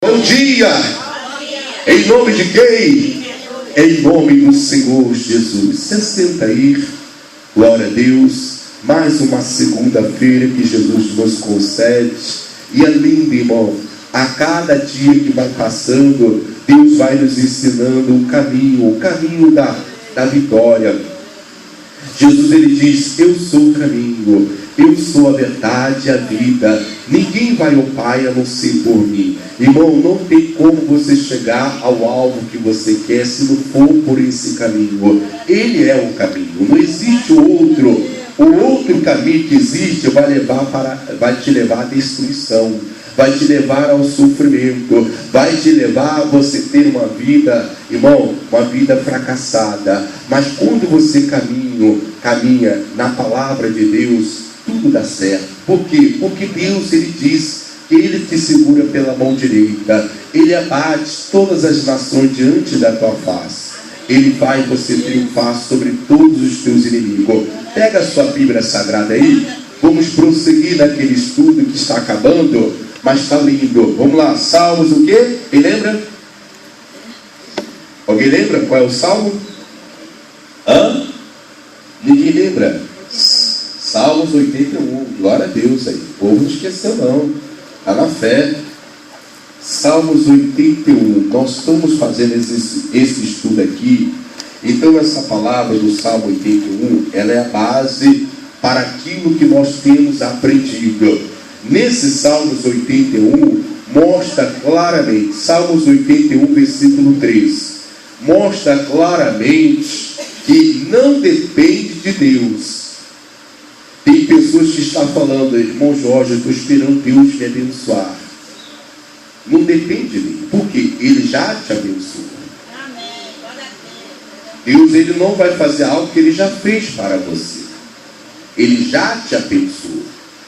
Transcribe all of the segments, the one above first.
Bom dia! Em nome de quem? Em nome do Senhor Jesus. Você senta aí, glória a Deus. Mais uma segunda-feira que Jesus nos concede. E é lindo, irmão. A cada dia que vai passando, Deus vai nos ensinando o caminho da vitória. Jesus, ele diz: eu sou o caminho, eu sou a verdade e a vida. Ninguém vai ao Pai a não ser por mim. Irmão, não tem como você chegar ao alvo que você quer se não for por esse caminho. Ele é o caminho, não existe outro. O outro caminho que existe vai te levar à destruição, vai te levar ao sofrimento, vai te levar a você ter uma vida, irmão, uma vida fracassada. Mas quando você caminha na palavra de Deus, tudo dá certo. Por quê? Porque Deus, ele diz que ele te segura pela mão direita, ele abate todas as nações diante da tua face. Ele vai você triunfar sobre todos os teus inimigos. Pega a sua Bíblia Sagrada aí, vamos prosseguir naquele estudo que está acabando, mas está lindo. Vamos lá, Salmos o quê? Quem lembra? Alguém lembra qual é o Salmo? Ninguém lembra? Salmos 81, glória a Deus aí. O povo não esqueceu não, está na fé. Salmos 81, nós estamos fazendo esse estudo aqui. Então essa palavra do Salmo 81, ela é a base para aquilo que nós temos aprendido. Nesse Salmos 81, mostra claramente, Salmos 81, versículo 3, mostra claramente que não depende de Deus. Tem pessoas que estão falando: irmão Jorge, eu estou esperando Deus me abençoar. Não depende de mim, porque Ele já te abençoou. Deus, ele não vai fazer algo que Ele já fez para você. Ele já te abençoou.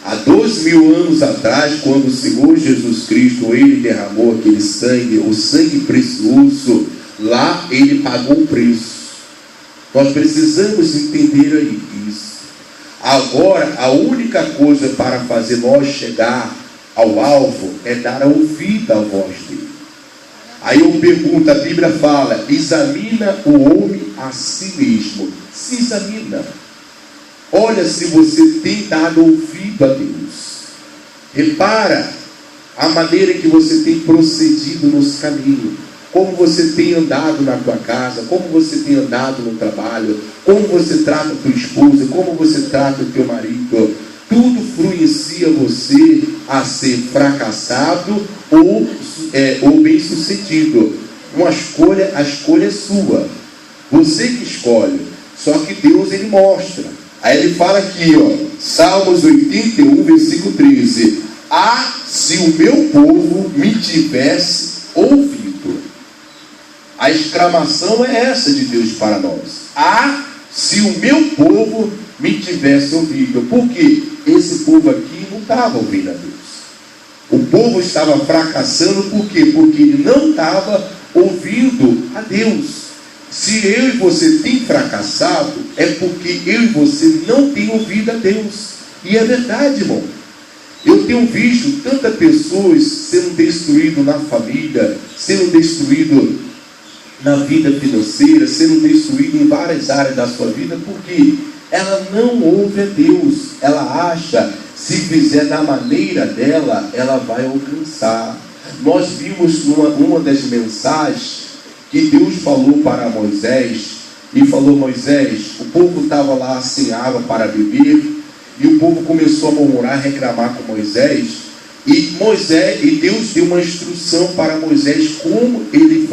Há 2000 anos atrás, quando o Senhor Jesus Cristo, ele derramou aquele sangue, o sangue precioso, lá ele pagou o preço. Nós precisamos entender aí isso. Agora, a única coisa para fazer nós chegar ao alvo é dar ouvido à voz dele. Aí eu pergunto, a Bíblia fala: examina o homem a si mesmo. Se examina. Olha se você tem dado ouvido a Deus. Repara a maneira que você tem procedido nos caminhos. Como você tem andado na tua casa, como você tem andado no trabalho, como você trata a tua esposa, como você trata o teu marido. Tudo influencia você a ser fracassado ou bem-sucedido. A escolha é sua. Você que escolhe. Só que Deus, ele mostra. Aí ele fala aqui, Salmos 81, versículo 13. Se o meu povo me tivesse ouvido. A exclamação é essa de Deus para nós. Se o meu povo me tivesse ouvido. Por quê? Esse povo aqui não estava ouvindo a Deus. O povo estava fracassando, por quê? Porque ele não estava ouvindo a Deus. Se eu e você tem fracassado, é porque eu e você não tem ouvido a Deus. E é verdade, irmão. Eu tenho visto tantas pessoas sendo destruídas na família, sendo destruídas na vida financeira, sendo destruídas em várias áreas da sua vida, porque ela não ouve a Deus. Ela acha, se fizer da maneira dela, ela vai alcançar. Nós vimos uma das mensagens que Deus falou para Moisés, e falou: Moisés, o povo estava lá sem água para beber, e o povo começou a murmurar, reclamar com Moisés, e Deus deu uma instrução para Moisés como ele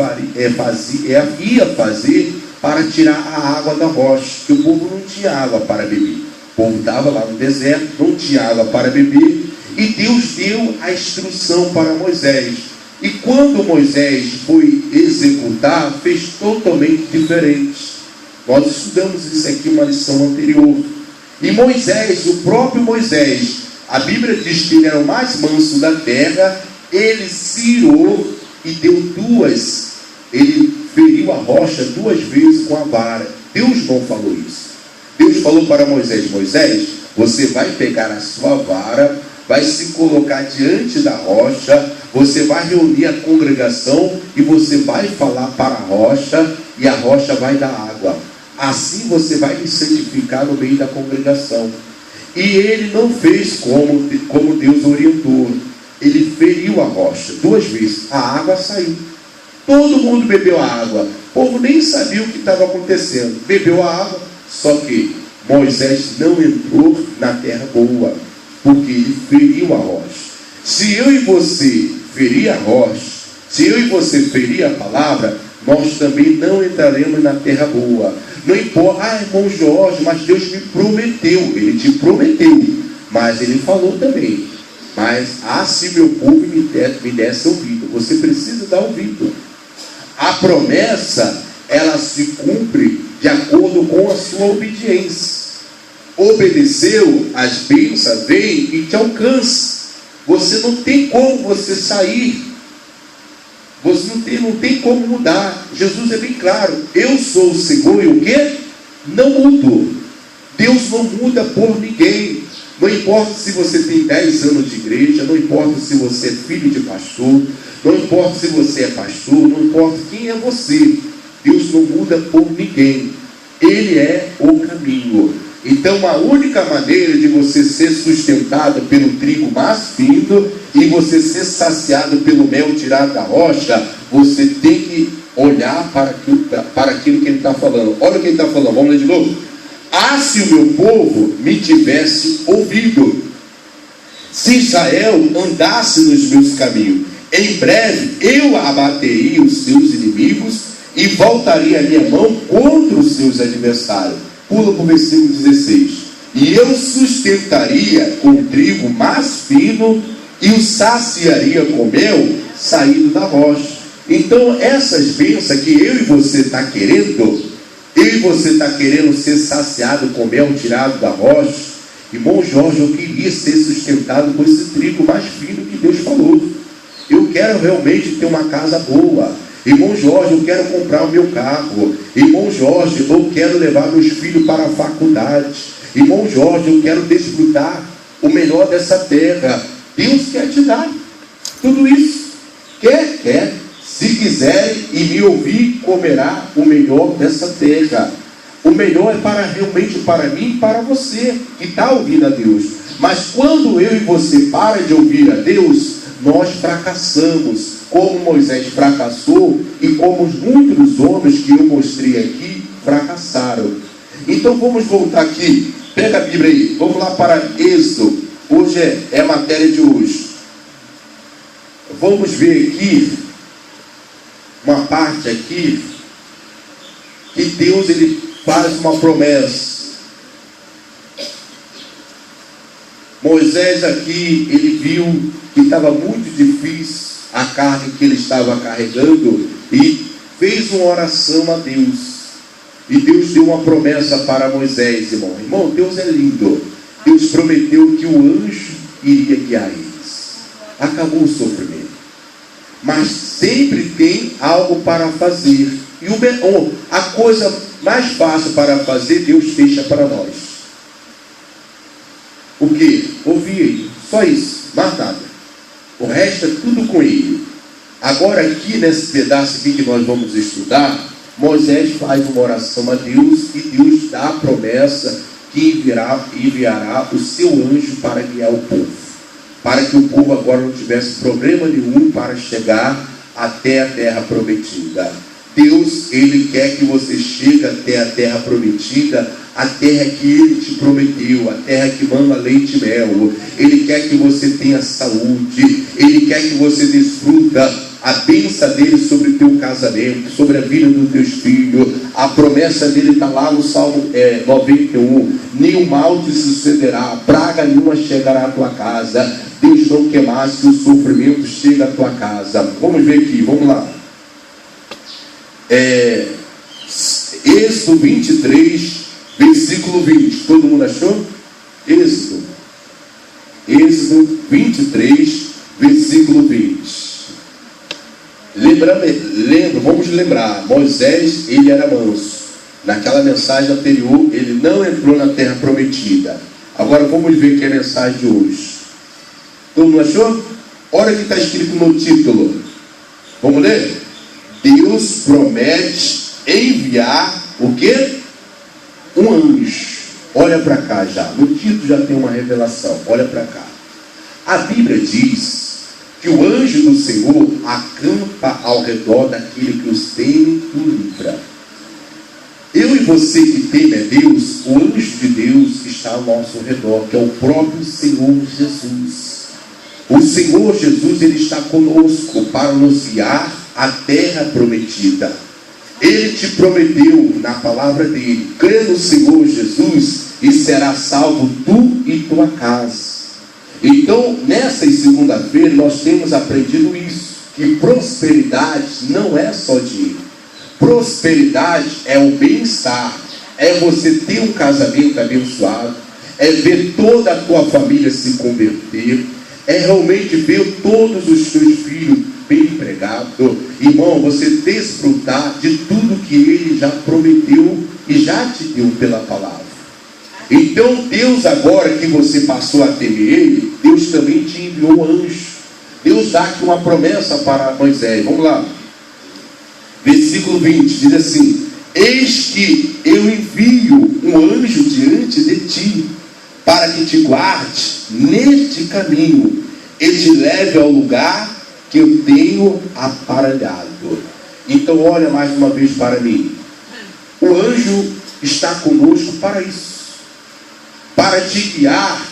ia fazer para tirar a água da rocha, que o povo não tinha água para beber. O povo estava lá no deserto, não tinha água para beber, e Deus deu a instrução para Moisés. E quando Moisés foi executar, fez totalmente diferente. Nós estudamos isso aqui, uma lição anterior. E Moisés, o próprio Moisés, a Bíblia diz que ele era o mais manso da terra, ele se irou e ele feriu a rocha 2 vezes com a vara. Deus não falou isso. Deus falou para Moisés: Moisés, você vai pegar a sua vara, vai se colocar diante da rocha, você vai reunir a congregação e você vai falar para a rocha e a rocha vai dar água. Assim você vai me santificar no meio da congregação. E ele não fez como Deus orientou. Ele feriu a rocha 2 vezes. A água saiu. Todo mundo bebeu a água. O povo nem sabia o que estava acontecendo. Bebeu a água. Só que Moisés não entrou na terra boa, porque ele feriu a rocha. Se eu e você ferir a rocha, se eu e você ferir a palavra, nós também não entraremos na terra boa. Não importa, irmão Jorge, mas Deus me prometeu. Ele te prometeu, mas ele falou também. Mas, se meu povo me desse ouvido. Você precisa dar ouvido. A promessa, ela se cumpre de acordo com a sua obediência. Obedeceu, as bênçãos vêm e te alcançam. Você não tem como você sair. Você não tem como mudar. Jesus é bem claro. Eu sou o Senhor e o quê? Não mudo. Deus não muda por ninguém. Não importa se você tem 10 anos de igreja, não importa se você é filho de pastor, não importa se você é pastor, não importa quem é você. Deus não muda por ninguém. Ele é o caminho. Então a única maneira de você ser sustentado pelo trigo mais fino e você ser saciado pelo mel tirado da rocha, você tem que olhar para aquilo que ele está falando. Olha o que ele está falando, vamos ler de novo. Se o meu povo me tivesse ouvido, se Israel andasse nos meus caminhos, em breve eu abateria os seus inimigos e voltaria a minha mão contra os seus adversários. Pula para o versículo 16. E eu sustentaria com trigo mais fino e o saciaria com mel saído da rocha. Então essas bênçãos que eu e você está querendo, ser saciado com mel tirado da rocha. Irmão Jorge, eu queria ser sustentado com esse trigo mais fino que Deus falou. Eu quero realmente ter uma casa boa. Irmão Jorge, eu quero comprar o meu carro. Irmão Jorge, eu quero levar meus filhos para a faculdade. Irmão Jorge, eu quero desfrutar o melhor dessa terra. Deus quer te dar tudo isso. Quer. Se quiserem e me ouvir, comerá o melhor dessa terra. O melhor é realmente para mim e para você que está ouvindo a Deus. Mas quando eu e você para de ouvir a Deus, nós fracassamos. Como Moisés fracassou e como muitos homens que eu mostrei aqui fracassaram. Então vamos voltar aqui. Pega a Bíblia aí. Vamos lá para Êxodo. Hoje é a matéria de hoje. Vamos ver aqui uma parte aqui que Deus ele faz uma promessa. Moisés aqui ele viu que estava muito difícil a carga que ele estava carregando e fez uma oração a Deus. E Deus deu uma promessa para Moisés, irmão. Irmão, Deus é lindo. Deus prometeu que o anjo iria guiar eles. Acabou o sofrimento. Mas sempre tem algo para fazer. E a coisa mais fácil para fazer, Deus deixa para nós. O que? Ouvir Ele. Só isso. Mais nada. O resto é tudo com Ele. Agora aqui nesse pedaço aqui que nós vamos estudar, Moisés faz uma oração a Deus e Deus dá a promessa que enviará o seu anjo para guiar o povo. Para que o povo agora não tivesse problema nenhum para chegar até a terra prometida. Deus, Ele quer que você chegue até a terra prometida, a terra que Ele te prometeu, a terra que manda leite e mel. Ele quer que você tenha saúde, Ele quer que você desfruta a bênção dele sobre o teu casamento, sobre a vida dos teus filhos. A promessa dele está lá no Salmo 91. Nenhum mal te sucederá, praga nenhuma chegará à tua casa. Deus não quer mais que o sofrimento chegue à tua casa. Vamos ver aqui, vamos lá. Êxodo 23, versículo 20. Todo mundo achou? Êxodo 23, versículo 20. Vamos lembrar, Moisés, ele era manso. Naquela mensagem anterior, ele não entrou na terra prometida. Agora vamos ver que é a mensagem de hoje. Todo mundo achou? Olha o que está escrito no título. Vamos ler? Deus promete enviar o quê? Um anjo. Olha para cá já. No título já tem uma revelação. Olha para cá. A Bíblia diz que o anjo do Senhor acampa ao redor daquele que os teme e livra. Eu e você que teme a Deus, o anjo de Deus está ao nosso redor, que é o próprio Senhor Jesus. O Senhor Jesus, Ele está conosco para nos guiar à terra prometida. Ele te prometeu na palavra dele: crê no Senhor Jesus e será salvo tu e tua casa. Então, nessa segunda-feira, nós temos aprendido isso, que prosperidade não é só dinheiro. Prosperidade é o bem-estar, é você ter um casamento abençoado, é ver toda a tua família se converter, é realmente ver todos os teus filhos bem empregados. Irmão, você desfrutar de tudo que Ele já prometeu e já te deu pela palavra. Então Deus, agora que você passou a temer Ele, Deus também te enviou anjo. Deus dá aqui uma promessa para Moisés. Vamos lá. Versículo 20 diz assim: eis que eu envio um anjo diante de ti, para que te guarde neste caminho e te leve ao lugar que eu tenho aparelhado. Então olha mais uma vez para mim. O anjo está conosco para isso, para te guiar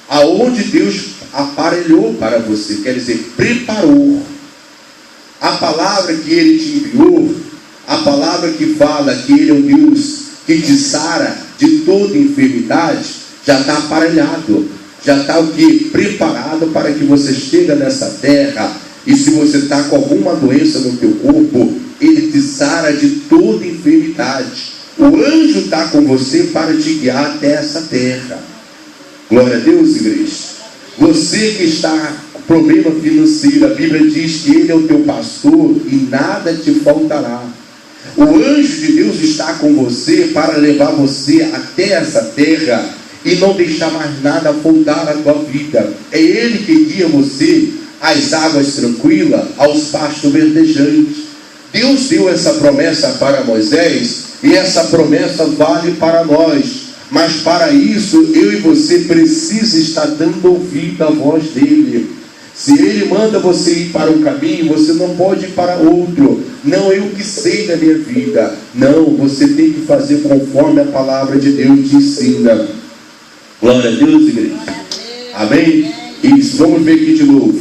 aonde Deus aparelhou para você, quer dizer, preparou. A palavra que Ele te enviou, a palavra que fala que Ele é o Deus que te sara de toda enfermidade, já está aparelhado, já está o que? Preparado para que você chegue nessa terra. E se você está com alguma doença no teu corpo, Ele te sara de toda enfermidade. O anjo está com você para te guiar até essa terra. Glória a Deus, igreja. Você que está com problema financeiro, a Bíblia diz que Ele é o teu pastor e nada te faltará. O anjo de Deus está com você para levar você até essa terra e não deixar mais nada faltar na tua vida. É Ele que guia você às águas tranquilas, aos pastos verdejantes. Deus deu essa promessa para Moisés e essa promessa vale para nós. Mas para isso, eu e você precisa estar dando ouvido à voz dele. Se Ele manda você ir para um caminho, você não pode ir para outro. Não, eu que sei da minha vida. Não, você tem que fazer conforme a palavra de Deus te ensina. Glória a Deus, igreja. Amém? Isso, vamos ver aqui de novo.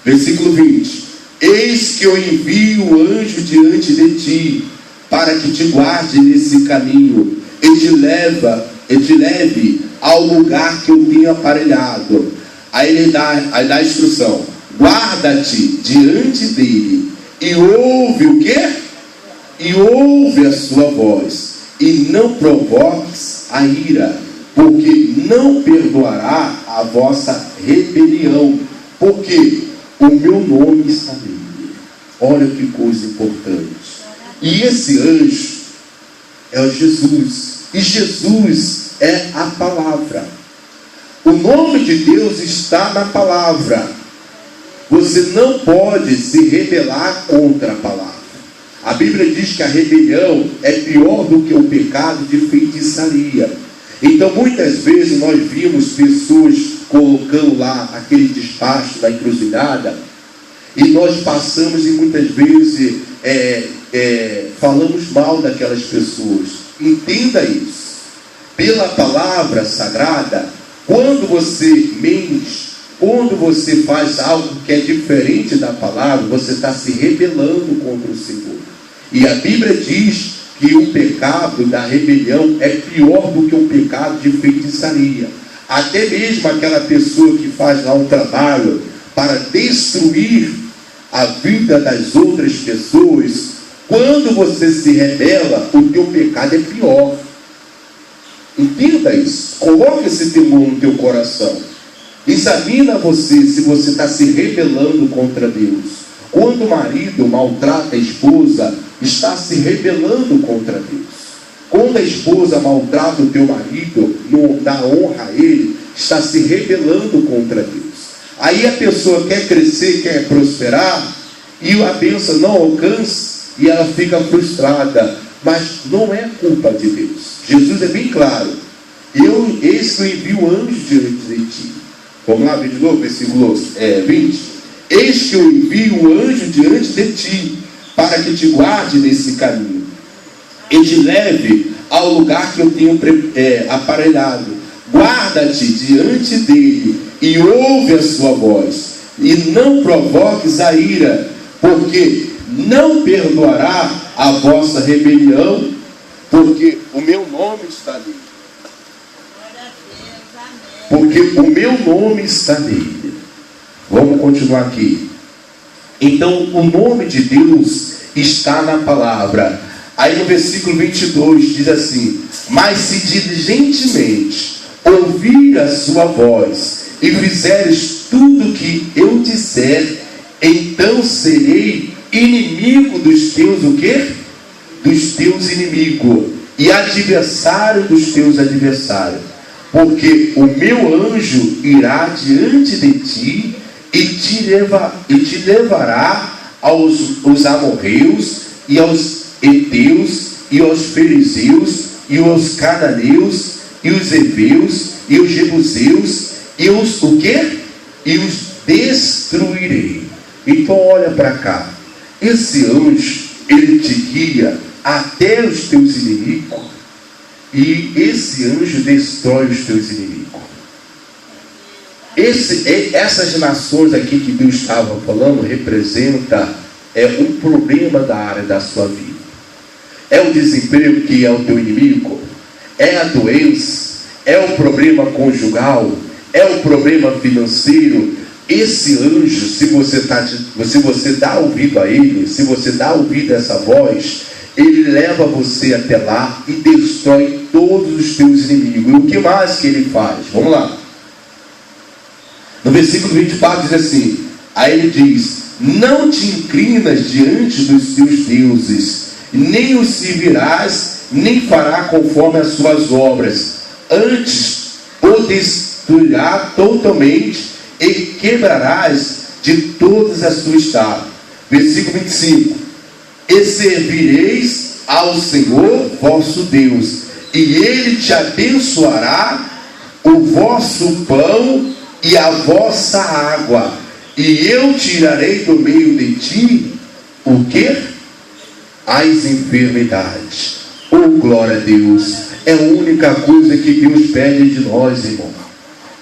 Versículo 20. Eis que eu envio o anjo diante de ti, para que te guarde nesse caminho e te leve ao lugar que eu tenho aparelhado. Aí ele dá a instrução: guarda-te diante dele e ouve o quê? E ouve a sua voz, e não provoques a ira, porque não perdoará a vossa rebelião, porque o meu nome está nele. Olha que coisa importante. E esse anjo é o Jesus. E Jesus é a palavra. O nome de Deus está na palavra. Você não pode se rebelar contra a palavra. A Bíblia diz que a rebelião é pior do que o pecado de feitiçaria. Então muitas vezes nós vimos pessoas colocando lá aquele despacho da encruzilhada, e nós passamos e muitas vezes falamos mal daquelas pessoas. Entenda isso. Pela palavra sagrada, quando você mente, quando você faz algo que é diferente da palavra, você está se rebelando contra o Senhor. E a Bíblia diz que o pecado da rebelião é pior do que o pecado de feitiçaria. Até mesmo aquela pessoa que faz lá um trabalho para destruir a vida das outras pessoas, quando você se rebela, o teu pecado é pior. Entenda isso. Coloque esse temor no teu coração. Examina você se você está se rebelando contra Deus. Quando o marido maltrata a esposa, está se rebelando contra Deus. Quando a esposa maltrata o teu marido, não dá honra a ele, está se rebelando contra Deus. Aí a pessoa quer crescer, quer prosperar, e a bênção não alcança, e ela fica frustrada. Mas não é culpa de Deus. Jesus é bem claro. Eis que eu envio anjos diante de ti. Vamos lá, ver de novo, versículo 20. Eis que eu envio um anjo diante de ti, para que te guarde nesse caminho, e te leve ao lugar que eu tenho aparelhado. Guarda-te diante dele, e ouve a sua voz, e não provoques a ira, porque não perdoará a vossa rebelião, porque o meu nome está nele. Porque o meu nome está nele. Vamos continuar aqui. Então, o nome de Deus está na palavra. Aí no versículo 22 diz assim: mas se diligentemente ouvir a sua voz e fizeres tudo o que eu disser, então serei inimigo dos teus, o quê? Dos teus inimigos, e adversário dos teus adversários. Porque o meu anjo irá diante de ti e te levará aos amorreus e aos heteus e aos fariseus e aos cananeus e os heveus e os jebuseus e os o quê? E os destruirei. Então olha para cá. Esse anjo, ele te guia até os teus inimigos, e esse anjo destrói os teus inimigos. Essas nações aqui que Deus estava falando representa um problema da área da sua vida. É o desemprego que é o teu inimigo, é a doença, é o problema conjugal, é o problema financeiro. Esse anjo, se você dá ouvido a ele, se você dá ouvido a essa voz, ele leva você até lá e destrói todos os teus inimigos. E o que mais que ele faz? Vamos lá. No versículo 24 diz assim, aí ele diz: não te inclinas diante dos teus deuses, nem os servirás, nem fará conforme as suas obras. Antes o destruirá totalmente e quebrarás de todas as suas estátuas. Versículo 25: e servireis ao Senhor vosso Deus, e ele te abençoará o vosso pão e a vossa água, e eu tirarei do meio de ti o quê? As enfermidades. Oh, glória a Deus! É a única coisa que Deus pede de nós, irmão.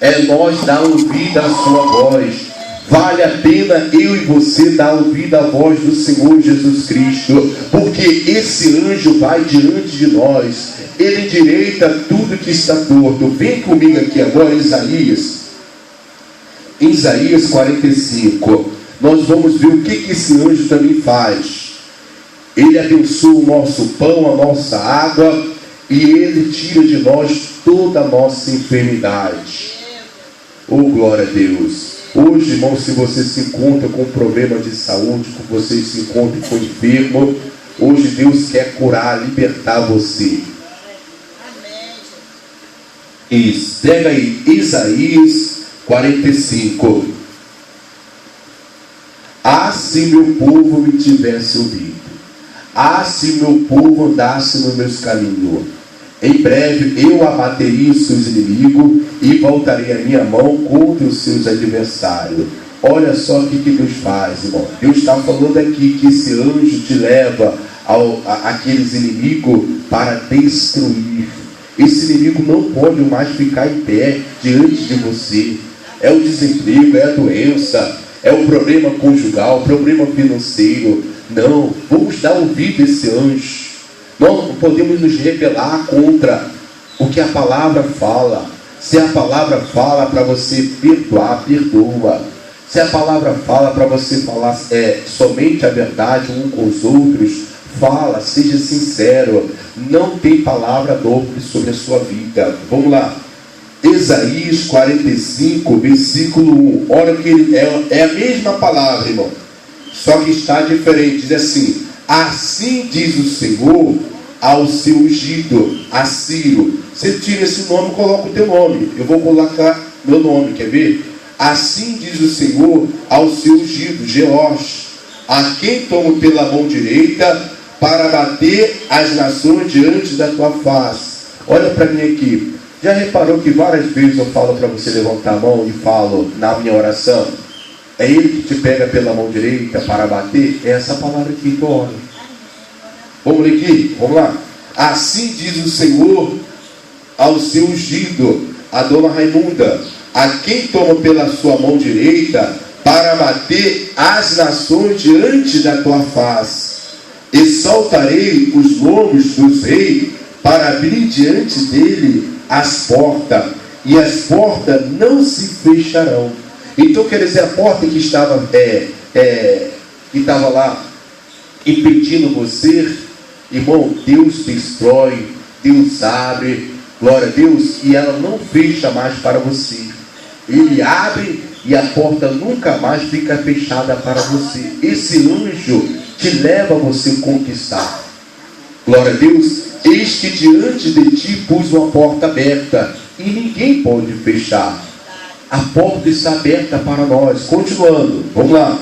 É nós dar ouvido à sua voz. Vale a pena eu e você dar ouvido à voz do Senhor Jesus Cristo, porque esse anjo vai diante de nós, ele endireita tudo que está torto. Vem comigo aqui agora em Isaías 45. Nós vamos ver o que esse anjo também faz. Ele abençoa o nosso pão, a nossa água, e ele tira de nós toda a nossa enfermidade. Oh, glória a Deus! Hoje, irmão, se você se encontra com problema de saúde, se você se encontra com enfermo, hoje Deus quer curar, libertar você. Isso. Pega aí Isaías 45. Ah, se meu povo me tivesse ouvido. Ah, se meu povo andasse nos meus caminhos. Em breve eu abateria os seus inimigos e voltarei a minha mão contra os seus adversários. Olha só o que Deus faz, irmão. Deus está falando aqui que esse anjo te leva àqueles inimigos para destruir. Esse inimigo não pode mais ficar em pé diante de você. É o desemprego, é a doença, é o problema conjugal, o problema financeiro. Não, vamos dar ouvido a esse anjo. Nós não podemos nos rebelar contra o que a palavra fala. Se a palavra fala para você perdoar, perdoa. Se a palavra fala para você falar somente a verdade um com os outros, fala, seja sincero. Não tem palavra doce sobre a sua vida. Vamos lá. Isaías 45, versículo 1. Olha que é a mesma palavra, irmão, só que está diferente. Diz assim: assim diz o Senhor ao seu ungido, a Ciro. Você tira esse nome e coloca o teu nome. Eu vou colocar meu nome, quer ver? Assim diz o Senhor ao seu ungido, Jeós, a quem tomo pela mão direita para bater as nações diante da tua face. Olha para mim aqui. Já reparou que várias vezes eu falo para você levantar a mão e falo na minha oração? É Ele que te pega pela mão direita para bater? É essa palavra aqui que eu oro. Vamos ler aqui? Vamos lá. Assim diz o Senhor ao seu ungido, a dona Raimunda, a quem toma pela sua mão direita para bater as nações diante da tua face. Exaltarei os lombos dos reis para abrir diante dele as portas, e as portas não se fecharão. Então quer dizer, a porta que estava lá impedindo você, irmão, Deus destrói, Deus abre, glória a Deus, e ela não fecha mais para você. Ele abre e a porta nunca mais fica fechada para você. Esse anjo te leva a você conquistar. Glória a Deus. Eis que diante de ti pus uma porta aberta e ninguém pode fechar. A porta está aberta para nós. Continuando, vamos lá.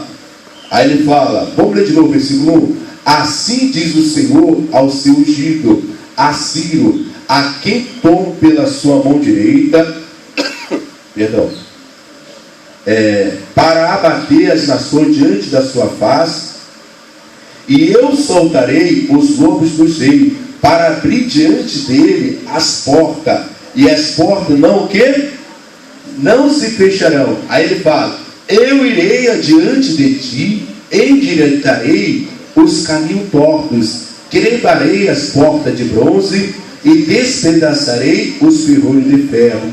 Aí ele fala, vamos ler de novo o versículo 1. Assim diz o Senhor ao seu ungido, a Ciro, a quem tomo pela sua mão direita, para abater as nações diante da sua face, e eu soltarei os lobos dos reis, para abrir diante dele as portas, e as portas não o quê? Não se fecharão. Aí ele fala, eu irei adiante de ti, endireitarei os caminhos tortos, quebrarei as portas de bronze, e despedaçarei os ferrolhos de ferro.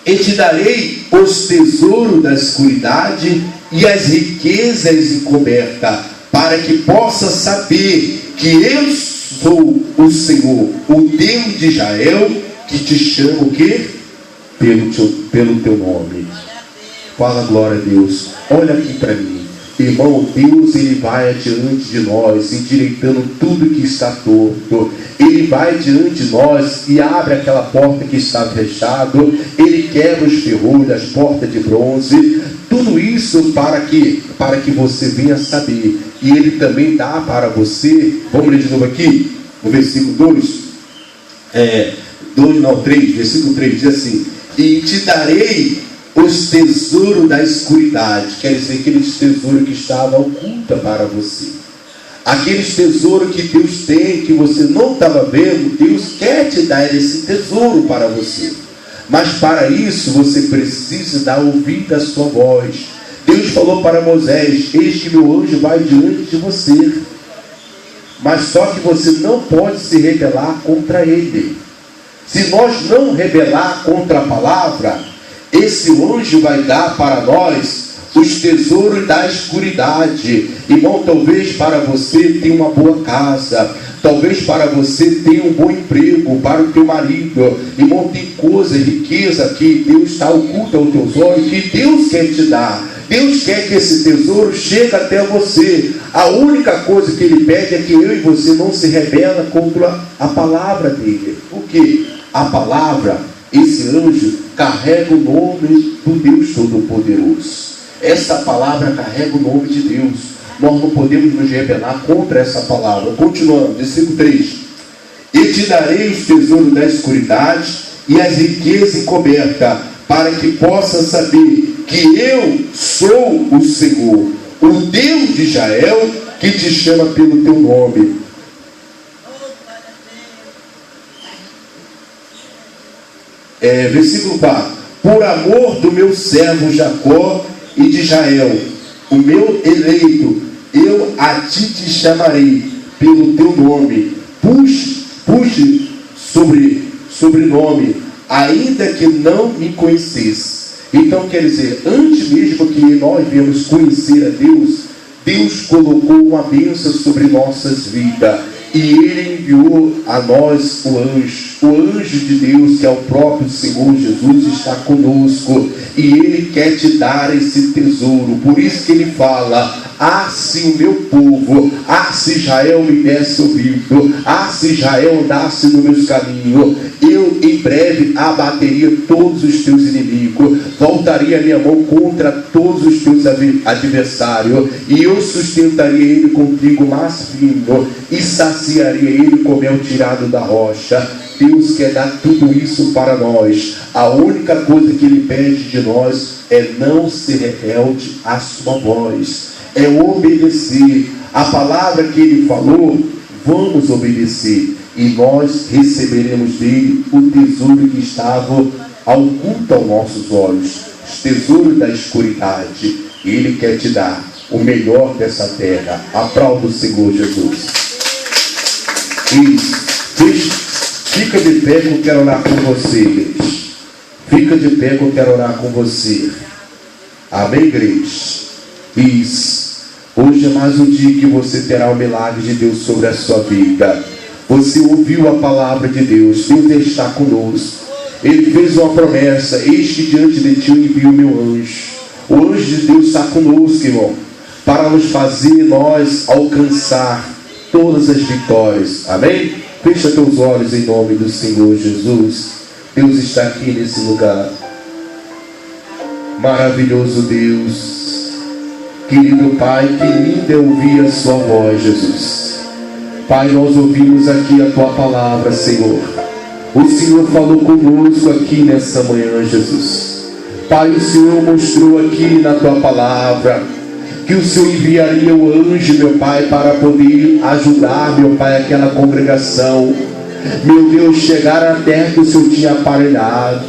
E te darei os tesouros da escuridade e as riquezas encobertas, para que possa saber que eu sou o Senhor, o Deus de Israel, que te chama o quê? Pelo teu nome. Fala glória a Deus. Olha aqui para mim. Irmão, Deus, Ele vai adiante de nós, endireitando tudo que está torto. Ele vai diante de nós e abre aquela porta que está fechada. Ele quebra os ferrolhos das portas de bronze. Tudo isso para que você venha saber. E Ele também dá para você. Vamos ler de novo aqui, no versículo 3, versículo 3, diz assim: e te darei os tesouros da escuridade. Quer dizer, aqueles tesouros que estavam ocultos para você. Aqueles tesouros que Deus tem, que você não estava vendo, Deus quer te dar esse tesouro para você. Mas para isso, você precisa dar ouvido à sua voz. Deus falou para Moisés, eis que meu anjo vai diante de você. Mas só que você não pode se rebelar contra ele. Se nós não rebelar contra a palavra, esse anjo vai dar para nós os tesouros da escuridade. Irmão, talvez para você tenha uma boa casa, talvez para você tenha um bom emprego, para o teu marido. Irmão, tem coisa, riqueza que Deus está oculta aos teus olhos, que Deus quer te dar. Deus quer que esse tesouro chegue até você. A única coisa que Ele pede é que eu e você não se rebela contra a palavra dEle. Por quê? A palavra, esse anjo, carrega o nome do Deus Todo-Poderoso. Essa palavra carrega o nome de Deus. Nós não podemos nos rebelar contra essa palavra. Continuando, versículo 3. E te darei os tesouros da escuridade e as riquezas encobertas, para que possa saber que eu sou o Senhor, o Deus de Israel, que te chama pelo teu nome. Versículo 4. Por amor do meu servo Jacó e de Israel, o meu eleito, eu a ti te chamarei pelo teu nome. Puxe sobrenome, ainda que não me conhecesse. Então quer dizer, antes mesmo que nós viemos conhecer a Deus, Deus colocou uma bênção sobre nossas vidas. E Ele enviou a nós o anjo de Deus, que é o próprio Senhor Jesus, está conosco. E Ele quer te dar esse tesouro. Por isso que Ele fala, se o meu povo, se Israel me desse ouvido, se Israel andasse nos meus caminhos, eu em breve abateria todos os teus inimigos, voltaria a minha mão contra todos os teus adversários, e eu sustentaria ele com trigo mais fino, e saciaria ele com mel tirado da rocha. Deus quer dar tudo isso para nós. A única coisa que Ele pede de nós é não ser rebelde à sua voz, é obedecer. A palavra que Ele falou, vamos obedecer, e nós receberemos dele o tesouro que estava oculto aos nossos olhos, os tesouros da escuridade. Ele quer te dar o melhor dessa terra. Aplauda o Senhor Jesus. Isso. Fica de pé que eu quero orar com você, igreja. Fica de pé que eu quero orar com você. Amém, igreja? Isso. Hoje é mais um dia que você terá o milagre de Deus sobre a sua vida. Você ouviu a palavra de Deus. Deus está conosco. Ele fez uma promessa. Eis que diante de ti eu envio o meu anjo. O anjo de Deus está conosco, irmão, para nos fazer nós alcançar todas as vitórias. Amém? Fecha teus olhos em nome do Senhor Jesus. Deus está aqui nesse lugar. Maravilhoso Deus. Querido Pai, que lindo é ouvir a sua voz, Jesus. Pai, nós ouvimos aqui a tua palavra, Senhor. O Senhor falou conosco aqui nessa manhã, Jesus. Pai, o Senhor mostrou aqui na tua palavra que o Senhor enviaria o anjo, meu Pai, para poder ajudar, meu Pai, aquela congregação. Meu Deus, chegar à terra que o Senhor tinha aparelhado,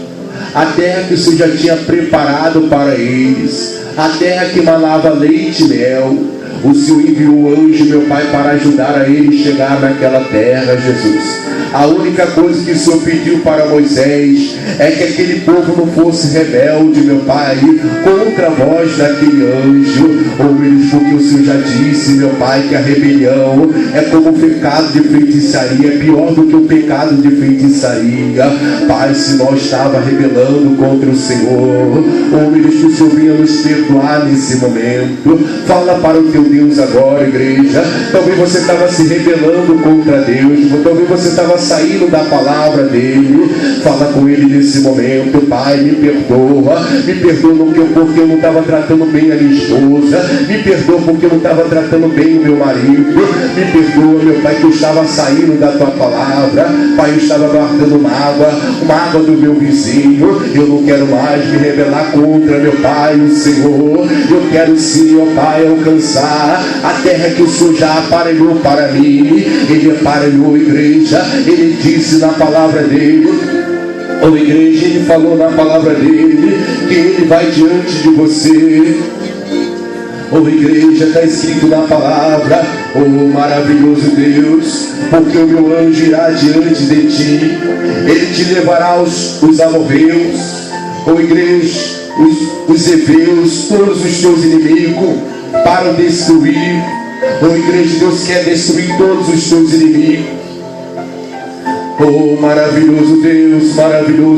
a terra que o Senhor já tinha preparado para eles, a terra que manava leite e mel. O Senhor enviou o anjo, meu Pai, para ajudar a eles chegar naquela terra, Jesus. A única coisa que o Senhor pediu para Moisés é que aquele povo não fosse rebelde, meu Pai, contra a voz daquele anjo. Porque o Senhor já disse, meu Pai, que a rebelião é como o pecado de feitiçaria, é pior do que o pecado de feitiçaria. Pai, se nós estávamos rebelando contra o Senhor, que o Senhor venha nos perdoar nesse momento. Fala para o teu Deus agora, igreja. Talvez você estava se rebelando contra Deus, talvez você estava saindo da palavra dele. Fala com ele nesse momento. Pai, me perdoa porque eu não estava tratando bem a minha esposa, me perdoa porque eu não estava tratando bem o meu marido, me perdoa, meu Pai, que eu estava saindo da tua palavra. Pai, eu estava guardando mágoa do meu vizinho. Eu não quero mais me rebelar contra, meu Pai, o Senhor. Eu quero sim, ó Pai, alcançar a terra que o Senhor já aparelhou para mim. Ele aparelhou, igreja. Ele disse na palavra dele, igreja, ele falou na palavra dele que ele vai diante de você. Igreja, está escrito na palavra, maravilhoso Deus, porque o meu anjo irá diante de ti, ele te levará os amorreus, igreja, os heveus, todos os teus inimigos, para destruir. Igreja, Deus quer destruir todos os teus inimigos. Maravilhoso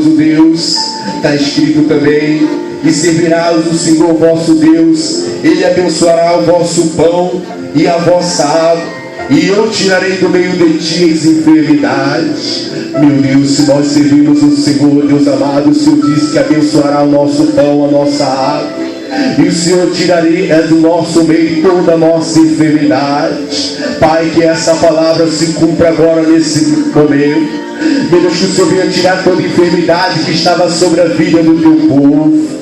Deus, está escrito também, e servirás o Senhor vosso Deus, ele abençoará o vosso pão e a vossa água, e eu tirarei do meio de ti as enfermidades. Meu Deus, se nós servimos o Senhor, Deus amado, o Senhor disse que abençoará o nosso pão, a nossa água, e o Senhor tiraria do nosso meio toda a nossa enfermidade. Pai, que essa palavra se cumpra agora nesse momento. Meu Deus, que o Senhor venha tirar toda enfermidade que estava sobre a vida do teu povo.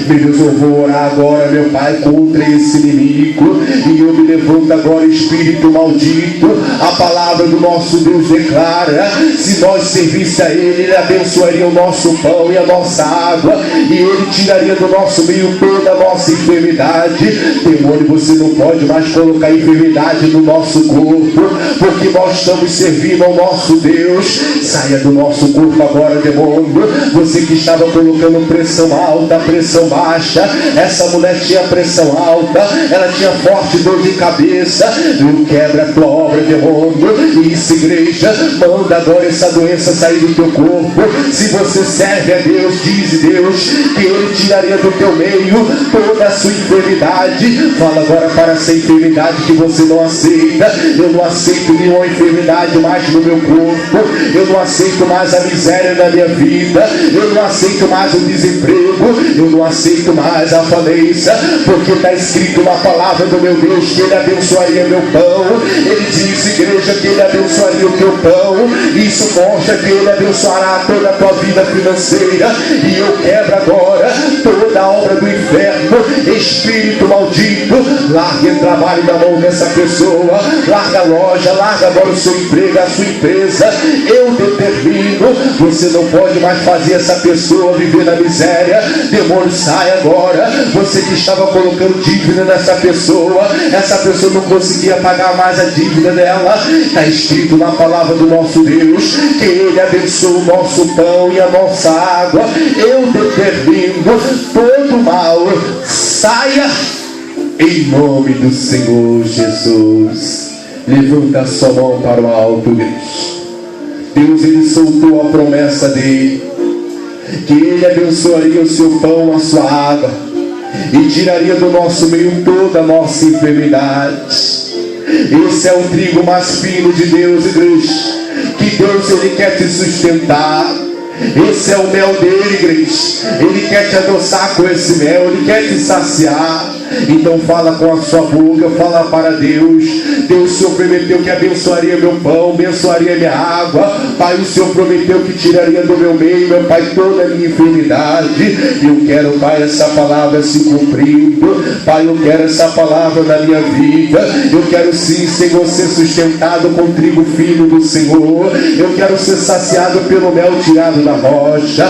Meu Deus, eu vou orar agora, meu Pai, contra esse inimigo, e eu me levanto agora, espírito maldito. A palavra do nosso Deus declara, se nós servisse a Ele, Ele abençoaria o nosso pão e a nossa água, e Ele tiraria do nosso meio toda a nossa enfermidade. Demônio, você não pode mais colocar enfermidade no nosso corpo, porque nós estamos servindo ao nosso Deus. Saia do nosso corpo agora, demônio. Você que estava colocando pressão alta, pressão pressão baixa, essa mulher tinha pressão alta, ela tinha forte dor de cabeça. Eu quebro a tua obra, demônio. E isso, igreja, manda agora essa doença sair do teu corpo. Se você serve a Deus, diz Deus que Ele tiraria do teu meio toda a sua enfermidade. Fala agora para essa enfermidade que você não aceita. Eu não aceito nenhuma enfermidade mais no meu corpo. Eu não aceito mais a miséria na minha vida. Eu não aceito mais o desemprego. Eu não aceito mais a falência, porque está escrito na palavra do meu Deus que Ele abençoaria meu pão. Ele diz, igreja, que Ele abençoaria o teu pão. Isso mostra que Ele abençoará toda a tua vida financeira. E eu quebro agora toda a obra do inferno. Espírito maldito, larga o trabalho da mão dessa pessoa, larga a loja, larga agora o seu emprego, a sua empresa. Eu determino, você não pode mais fazer essa pessoa viver na miséria. Demônio, sai agora. Você que estava colocando dívida nessa pessoa, essa pessoa não conseguia pagar mais a dívida dela. Está escrito na palavra do nosso Deus que Ele abençoa o nosso pão e a nossa água. Eu determino, todo mal saia em nome do Senhor Jesus. Levanta a sua mão para o alto, igreja. Deus, Ele soltou a promessa dele, que Ele abençoaria o seu pão, a sua água, e tiraria do nosso meio toda a nossa enfermidade. Esse é o trigo mais fino de Deus, igreja, que Deus, Ele quer te sustentar. Esse é o mel dele, igreja. Ele quer te adoçar com esse mel, Ele quer te saciar. Então fala com a sua boca, fala para Deus. Deus, o Senhor prometeu que abençoaria meu pão, abençoaria minha água. Pai, o Senhor prometeu que tiraria do meu meio, meu Pai, toda a minha enfermidade. Eu quero, Pai, essa palavra se cumprindo. Pai, eu quero essa palavra na minha vida. Eu quero sim, Senhor, ser sustentado com trigo fino do Senhor. Eu quero ser saciado pelo mel tirado da rocha.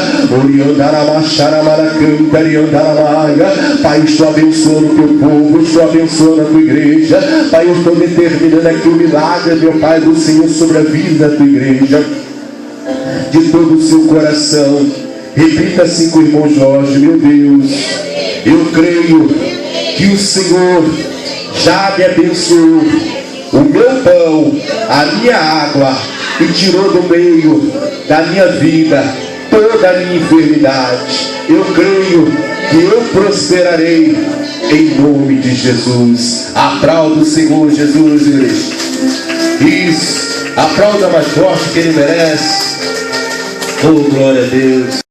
Pai, estou abençoando o teu povo, estou abençoando a tua igreja. Pai, eu estou determinando aqui o milagre, meu Pai, do Senhor sobre a vida da tua igreja, de todo o seu coração. Repita assim com o irmão Jorge: meu Deus, eu creio que o Senhor já me abençoou o meu pão, a minha água, e tirou do meio da minha vida toda a minha enfermidade. Eu creio que eu prosperarei em nome de Jesus. Aplauda o Senhor Jesus, igreja. Isso, aplauda mais forte que Ele merece. Oh, glória a Deus.